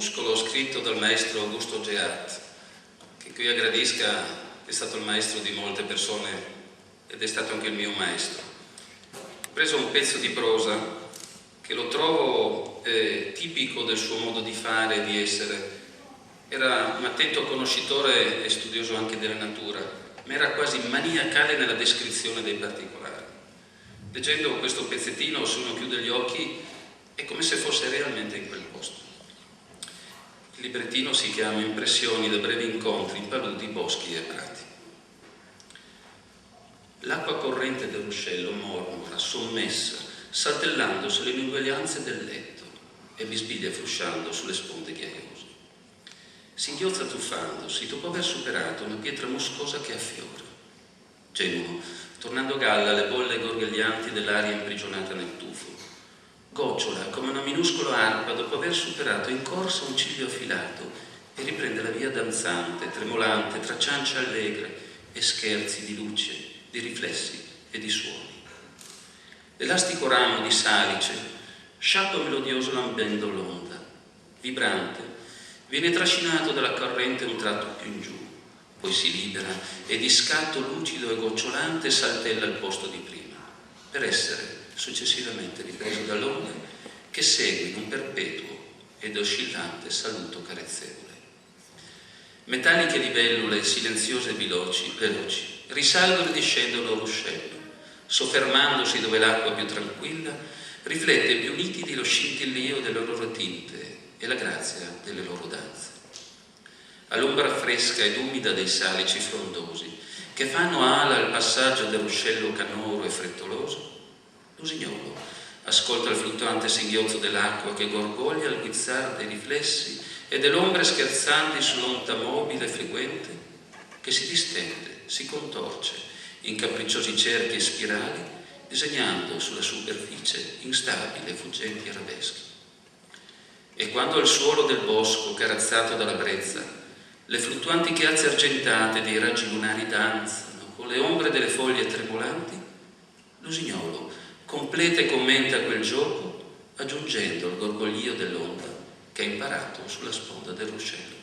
opuscolo scritto dal maestro Augusto Geat, che qui aggradisca, è stato il maestro di molte persone ed è stato anche il mio maestro. Ho preso un pezzo di prosa che lo trovo tipico del suo modo di fare e di essere. Era un attento conoscitore e studioso anche della natura, ma era quasi maniacale nella descrizione dei particolari. Leggendo questo pezzettino, se uno chiude gli occhi, è come se fosse realmente in quel posto. Il librettino si chiama Impressioni da brevi incontri in paludi, boschi e prati. L'acqua corrente del ruscello mormora, sommessa, saltellando sulle inuguaglianze del letto e bisbiglia frusciando sulle sponde ghiaiose. Singhiozza tuffandosi dopo aver superato una pietra muscosa che affiora. Gemono, tornando a galla le bolle gorgoglianti dell'aria imprigionata nel tufo. Gocciola come una minuscola arpa dopo aver superato in corsa un ciglio affilato e riprende la via danzante, tremolante, tra ciance allegre e scherzi di luce, di riflessi e di suoni. L'elastico ramo di salice sciacqua melodioso lambendo l'onda, vibrante, viene trascinato dalla corrente un tratto più in giù, poi si libera e di scatto lucido e gocciolante saltella al posto di prima, per essere successivamente ripreso dall'onda che segue in un perpetuo ed oscillante saluto carezzevole. Metalliche libellule silenziose e veloci risalgono e discendono al ruscello, soffermandosi dove l'acqua più tranquilla riflette più nitidi lo scintillio delle loro tinte e la grazia delle loro danze. All'ombra fresca ed umida dei salici frondosi che fanno ala al passaggio del ruscello canoro e frettoloso, l'usignolo ascolta il fluttuante singhiozzo dell'acqua che gorgoglia al guizzar dei riflessi e delle ombre scherzanti sull'onta mobile e frequente che si distende, si contorce in capricciosi cerchi e spirali, disegnando sulla superficie instabili e fuggenti arabeschi. E quando al suolo del bosco, carazzato dalla brezza, le fluttuanti chiazze argentate dei raggi lunari danzano con le ombre delle foglie tremolanti, l'usignolo completa e commenta quel gioco aggiungendo il gorgoglio dell'onda che ha imparato sulla sponda del ruscello.